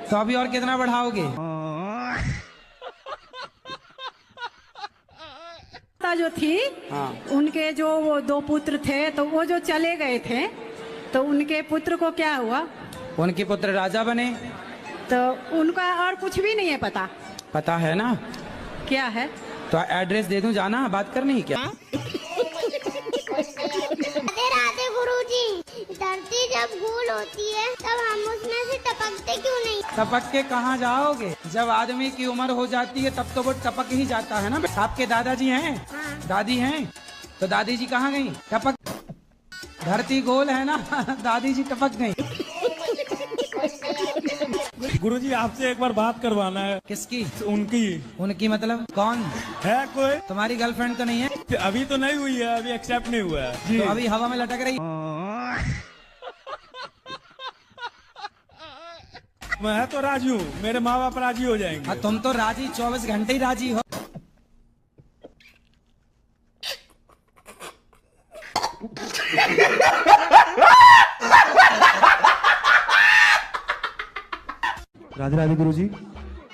तो अभी और कितना बढ़ाओगे? जो थी उनके जो वो 2 पुत्र थे, तो वो जो चले गए थे, तो उनके पुत्र को क्या हुआ? उनके पुत्र राजा बने। तो उनका और कुछ भी नहीं है पता? पता है ना। क्या है? तो एड्रेस दे दूं, जाना बात करनी है क्या? राधे राधे गुरुजी। धरती जब गोल होती है तब हम उसमें से टपकते क्यों नहीं? टपक के कहाँ जाओगे? जब आदमी की उम्र हो जाती है तब तो वो टपक ही जाता है ना। आपके दादाजी हैं? दादी हैं? तो दादी जी कहाँ गई? टपक। धरती गोल है ना, दादी जी टपक गई। गुरुजी आपसे एक बार बात करवाना है। किसकी? उनकी। उनकी मतलब कौन है? कोई तुम्हारी गर्लफ्रेंड तो नहीं है? अभी तो नहीं हुई है, अभी एक्सेप्ट नहीं हुआ है। तो अभी हवा में लटक रही। मैं तो राजी हूँ, मेरे माँ बाप राजी हो जाएंगे। तुम तो राजी 24 घंटे ही राजी हो। राधे राधे गुरुजी।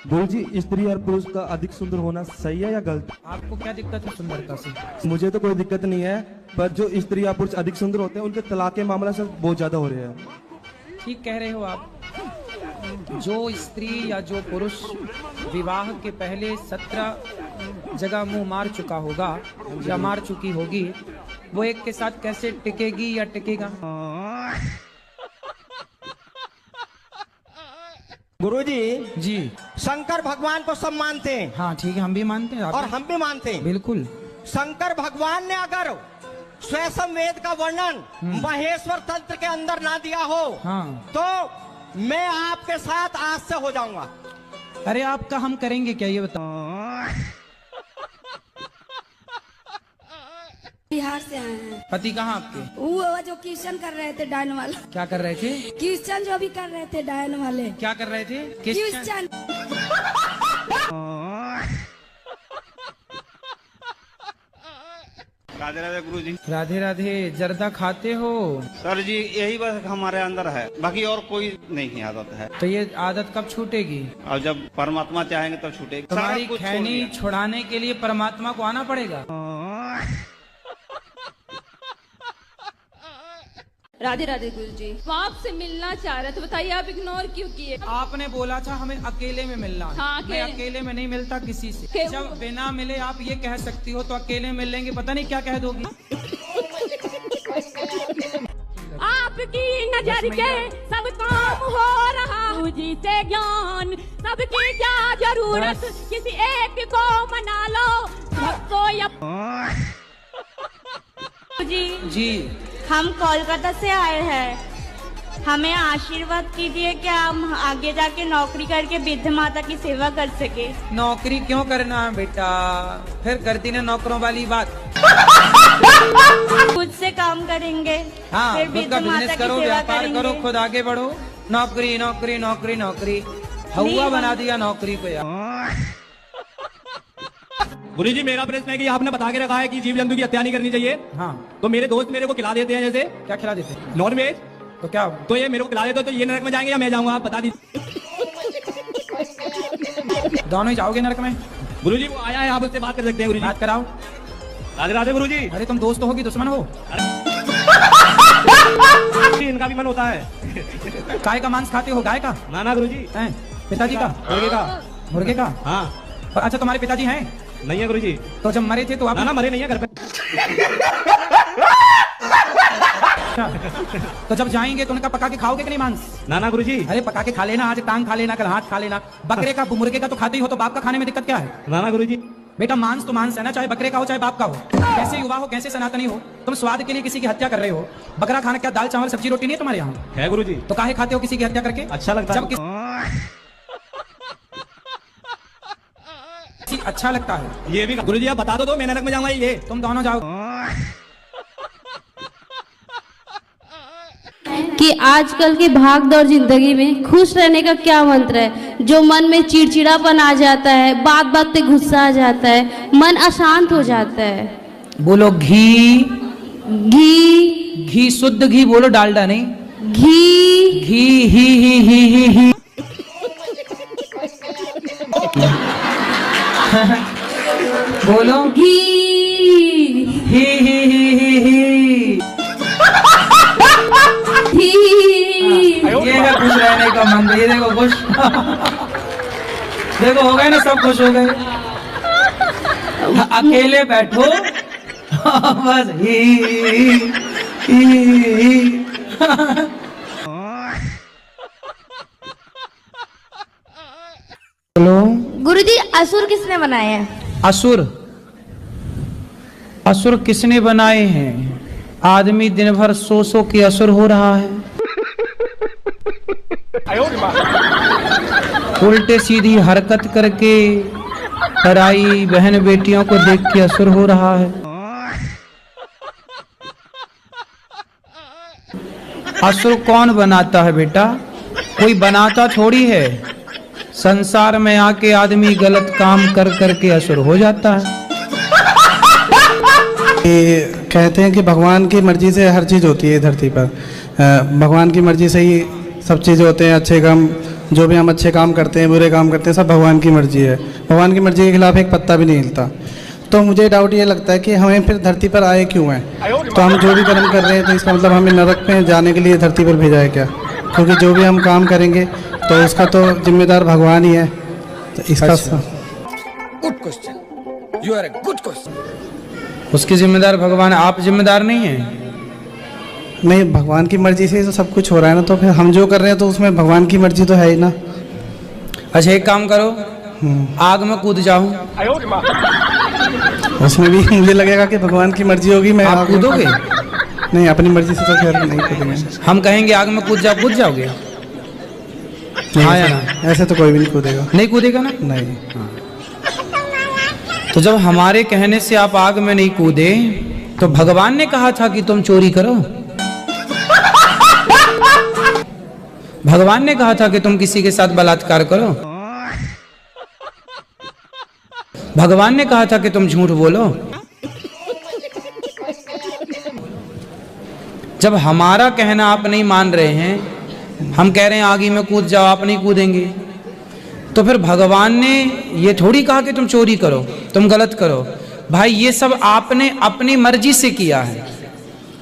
गुरु जी, स्त्री और पुरुष का अधिक सुंदर होना सही है या गलत? आपको क्या दिक्कत है सुंदरता से? मुझे तो कोई दिक्कत नहीं है, पर जो स्त्री या पुरुष अधिक सुंदर होते हैं उनके तलाक के मामला से बहुत ज्यादा हो रहे हैं। ठीक कह रहे हो आप। जो स्त्री या जो पुरुष विवाह के पहले 17 जगह मुंह मार चुका होगा या मार चुकी होगी, वो एक के साथ कैसे टिकेगी या टिकेगा? गुरुजी जी, शंकर भगवान को सब मानते हैं। हाँ ठीक है, हम भी मानते हैं और हम भी मानते हैं। बिल्कुल। शंकर भगवान ने अगर स्वयं वेद का वर्णन महेश्वर तंत्र के अंदर ना दिया हो, हाँ, तो मैं आपके साथ आज से हो जाऊंगा। अरे आपका हम करेंगे क्या, ये बताओ। बिहार से आए हैं। पति कहाँ आपके? वो जो कीर्तन कर रहे थे डायन वाले। क्या कर रहे थे? कीर्तन जो भी कर रहे थे डायन वाले। क्या कर रहे थे? कीर्तन। राधे राधे गुरु जी। राधे राधे। जर्दा खाते हो? सर जी यही बस हमारे अंदर है, बाकी और कोई नहीं आदत है। तो ये आदत कब छूटेगी? और जब परमात्मा चाहेंगे तब छूटेगी। तुम्हारी खैनी छुड़ाने के लिए परमात्मा को आना पड़ेगा। राधे राधे गुरु जी। वो आपसे मिलना चाह रहे थे, बताइए आप इग्नोर क्यों किए? आपने बोला था हमें अकेले में मिलना है। हाँ, मैं अकेले में नहीं मिलता किसी से। जब बिना मिले आप ये कह सकती हो तो अकेले मिल लेंगे पता नहीं क्या कह दोगी। आपकी नजर के सब काम हो रहा, जी से ज्ञान सबकी क्या जरूरत, किसी एक को मना लो सबको। जी हम कोलकाता से आए हैं, हमें आशीर्वाद कीजिए कि हम आगे जाके नौकरी करके वृद्ध माता की सेवा कर सके। नौकरी क्यों करना है बेटा, फिर करती ना नौकरों वाली बात। खुद से काम करेंगे, हाँ, फिर खुद का बिजनेस करो, व्यापार करो, खुद आगे बढ़ो। नौकरी नौकरी नौकरी नौकरी हवा बना दिया नौकरी को यार। गुरु जी मेरा प्रश्न है कि आपने बता के रखा है कि जीव जंतु की हत्या नहीं करनी चाहिए। हाँ। तो मेरे दोस्त मेरे को खिला देते हैं, जैसे क्या खिला देते हैं? Non veg. तो क्या? तो ये मेरे को खिला देते तो ये नरक में जाएंगे या मैं जाऊंगा, आप बता दीजिए। दोनों ही जाओगे नरक में। गुरु जी वो आया है, आप उससे बात कर सकते हैं। गुरु जी बात कराओ। राधे राधे गुरु जी। अरे तुम दोस्त हो कि दुश्मन हो? इनका भी मन होता है। गाय का मांस खाते हो? गाय का? ना गुरु जी। पिताजी का? मुर्गे का। मुर्गे का? हाँ। और अच्छा तुम्हारे पिताजी हैं? नहीं है गुरु जी। तो जब मरे थे तो आप? ना मरे नहीं है, घर पे। तो जब जाएंगे तो उनका पका के खाओगे कि नहीं मांस? ना गुरु जी। अरे पका के खा लेना, आज टांग खा लेना, कल हाथ खा लेना। बकरे का मुर्गे का तो खाते ही हो, तो बाप का खाने में दिक्कत क्या है? ना गुरु जी। बेटा मांस तो मांस है ना, चाहे बकरे का हो चाहे बाप का हो। कैसे युवा हो, कैसे सनातनी हो, तुम स्वाद के लिए किसी की हत्या कर रहे हो। बकरा खाना क्या दाल चावल सब्जी रोटी नहीं है तुम्हारे यहाँ? है गुरु जी। तो काहे खाते हो किसी की हत्या करके? अच्छा लगता है। अच्छा लगता है ये भी। गुरु जी आप बता दो मैं नरक में जाऊंगा, ये तुम दोनों जाओ। कि आजकल की भागदौड़ जिंदगी में खुश रहने का क्या मंत्र है? जो मन में चिड़चिड़ापन आ जाता है, बात बात पे गुस्सा आ जाता है, मन अशांत हो जाता है। बोलो घी। घी। घी शुद्ध घी बोलो, डालडा नहीं। घी। घी ही ही ही ही ही। बोलो घी। ही ही ही ही ही। ये है खुश रहने का मंत्र। ये देखो खुश। देखो हो गए ना, सब खुश हो गए। अकेले बैठो बस ही। हेलो गुरुजी, असुर किसने बनाए हैं? असुर? असुर किसने बनाए हैं? आदमी दिन भर सो के असुर हो रहा है। उल्टे सीधी हरकत करके पराई बहन बेटियों को देख के असुर हो रहा है। असुर कौन बनाता है बेटा? कोई बनाता थोड़ी है। संसार में आके आदमी गलत काम कर करके असुर हो जाता है। कहते हैं कि भगवान की मर्जी से हर चीज़ होती है धरती पर। भगवान की मर्जी से ही सब चीज़ होते हैं, अच्छे काम जो भी हम अच्छे काम करते हैं बुरे काम करते हैं सब भगवान की मर्जी है। भगवान की मर्जी के खिलाफ एक पत्ता भी नहीं हिलता। तो मुझे डाउट ये लगता है कि हमें फिर धरती पर आए क्यों हैं? तो हम जो भी कर्म कर रहे हैं तो इसका मतलब हमें नरक में जाने के लिए धरती पर भेजा है क्या? क्योंकि जो भी हम काम करेंगे तो उसका तो जिम्मेदार भगवान ही है। तो इसका good question, you are a good question. उसके जिम्मेदार भगवान, आप जिम्मेदार नहीं हैं? नहीं, भगवान की मर्जी से तो सब कुछ हो रहा है ना, तो फिर हम जो कर रहे हैं तो उसमें भगवान की मर्जी तो है ही ना। अच्छा एक काम करो, आग में कूद जाऊं, उसमें भी मुझे लगेगा कि भगवान की मर्जी होगी। मैं आप कूदोगे? नहीं, अपनी मर्जी से तो खैर नहीं कूदेंगे। हम कहेंगे आग में कूद जाओ, कूद जाओगे? हाँ या ना? ऐसे तो कोई भी नहीं कूदेगा। नहीं कूदेगा ना? नहीं। तो जब हमारे कहने से आप आग में नहीं कूदे तो भगवान ने कहा था कि तुम चोरी करो, भगवान ने कहा था कि तुम किसी के साथ बलात्कार करो, भगवान ने कहा था कि तुम झूठ बोलो। जब हमारा कहना आप नहीं मान रहे हैं, हम कह रहे हैं आगे में कूद जाओ, आप नहीं कूदेंगे, तो फिर भगवान ने ये थोड़ी कहा कि तुम चोरी करो, तुम गलत करो। भाई ये सब आपने अपनी मर्जी से किया है,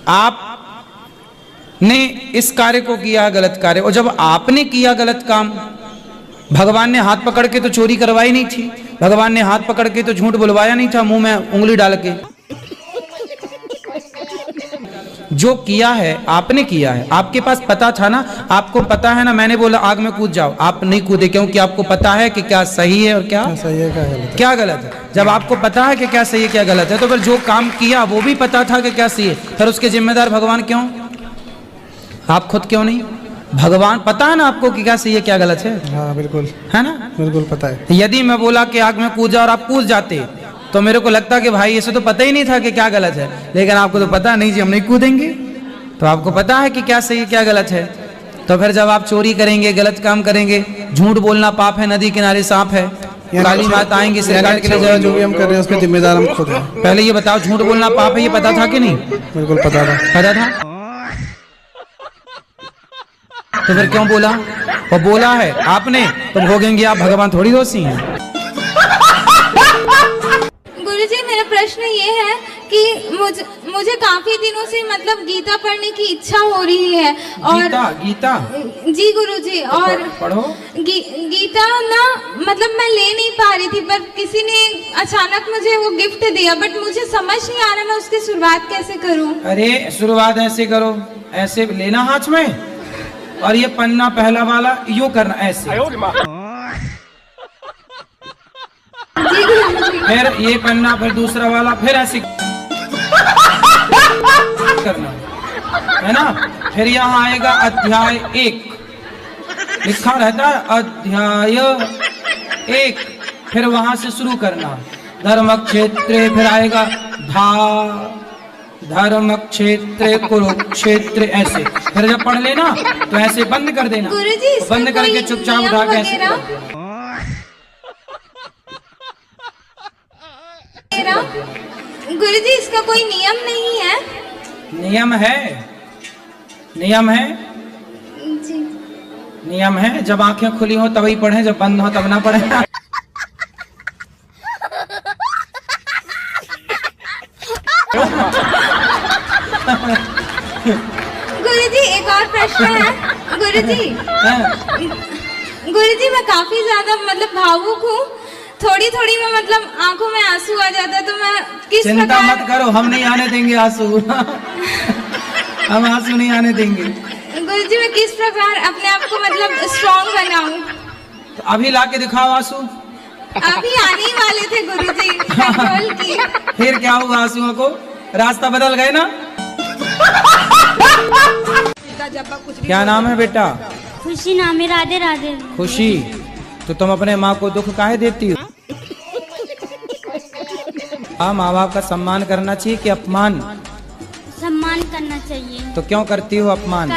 आपने इस कार्य को किया गलत कार्य। और जब आपने किया गलत काम, भगवान ने हाथ पकड़ के तो चोरी करवाई नहीं थी, भगवान ने हाथ पकड़ के तो झूठ बुलवाया नहीं था मुंह में उंगली डाल के। जो किया है आपने किया है, आपके पास पता था ना, आपको पता है ना, मैंने बोला आग में कूद जाओ, आप नहीं कूदे क्योंकि आपको पता है कि क्या सही है और क्या सही है क्या गलत है। जब आपको पता है कि क्या सही है क्या गलत है, तो फिर जो काम किया वो भी पता था कि क्या सही है, फिर उसके जिम्मेदार भगवान क्यों? आप खुद क्यों नहीं? भगवान पता है ना आपको कि क्या सही है क्या गलत है। हाँ बिल्कुल है ना, बिल्कुल पता है। यदि मैं बोला कि आग में कूद जाओ और आप कूद जाते तो मेरे को लगता कि भाई इसे तो पता ही नहीं था कि क्या गलत है, लेकिन आपको तो पता नहीं जी हम नहीं कूदेंगे, तो आपको पता है कि क्या सही है क्या गलत है। तो फिर जब आप चोरी करेंगे, गलत काम करेंगे, झूठ बोलना पाप है, नदी किनारे सांप है, काली माता आएंगे सिर काट के ले जाओ, जो भी हम कर रहे हैं उसके जिम्मेदार हम खुद हैं। पहले ये बताओ झूठ बोलना पाप है, ये पता था कि नहीं? बिल्कुल पता था। पता था तो फिर क्यों बोला? और बोला है आपने तो भोगेंगे आप, भगवान थोड़ी दोषी हैं। गुरुजी मेरा प्रश्न ये है कि मुझे काफी दिनों से मतलब गीता पढ़ने की इच्छा हो रही है। और गीता जी गुरुजी, और पढ़ो। गीता ना मतलब मैं ले नहीं पा रही थी, पर किसी ने अचानक मुझे वो गिफ्ट दिया, बट मुझे समझ नहीं आ रहा मैं उसकी शुरुआत कैसे करूं। अरे शुरुआत ऐसे करो, ऐसे लेना हाथ में और ये पन्ना पहला वाला यूं करना ऐसे, फिर ये पन्ना, फिर दूसरा वाला, फिर ऐसे करना है ना। फिर यहाँ आएगा अध्याय 1, लिखा रहता है अध्याय 1, फिर वहां से शुरू करना धर्म क्षेत्र, फिर आएगा धर्म क्षेत्र कुरुक्षेत्र, ऐसे। फिर जब पढ़ लेना तो ऐसे बंद कर देना, बंद करके चुपचाप उठा के ऐसे। गुरुजी इसका कोई नियम नहीं है? नियम है, नियम है जी। नियम है, जब आंखें खुली हो तभी पढ़े, जब बंद हो तब ना पढ़े। गुरुजी एक और प्रश्न है। गुरुजी मैं काफी ज्यादा मतलब भावुक हूँ, थोड़ी थोड़ी में मतलब आंखों में आंसू आ जाता है, तो मैं किस चिंता प्रकार... मत करो, हम नहीं आने देंगे आंसू। हम आंसू नहीं आने देंगे। गुरुजी मैं किस प्रकार अपने आप को मतलब स्ट्रॉन्ग बनाऊं? तो अभी लाके दिखाओ आंसू। अभी आने ही वाले थे गुरुजी, कंट्रोल की। फिर क्या हुआ आंसुओं को? रास्ता बदल गए ना। क्या नाम है बेटा? खुशी नाम है। राधे राधे। खुशी, तो तुम अपने माँ को दुख काहे देती हो? माँ बाप का सम्मान करना चाहिए कि अपमान? सम्मान करना चाहिए। तो क्यों करती हो अपमान?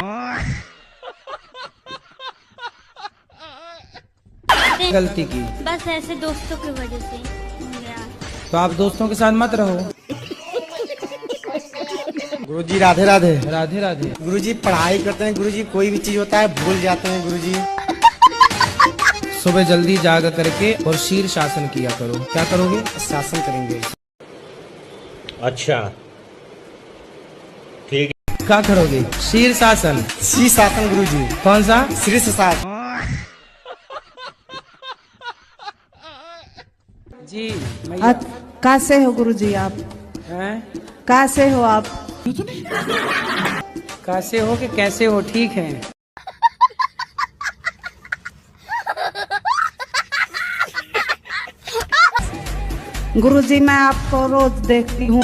गलती की बस ऐसे दोस्तों की वजह से। तो आप दोस्तों के साथ मत रहो। गुरुजी राधे राधे। राधे राधे। गुरुजी पढ़ाई करते हैं गुरुजी, कोई भी चीज होता है भूल जाते हैं गुरुजी। सुबह जल्दी जाग करके और शीर्षासन किया करो। क्या करोगे? शासन करेंगे। अच्छा ठीक है। क्या करोगे? शीर्षासन। शीर्षासन गुरुजी। कौन सा? शीर्षासन। जी कैसे हो गुरुजी आप? हैं? कैसे हो आप? कैसे हो कि कैसे हो? ठीक है। गुरुजी मैं आपको रोज देखती हूँ।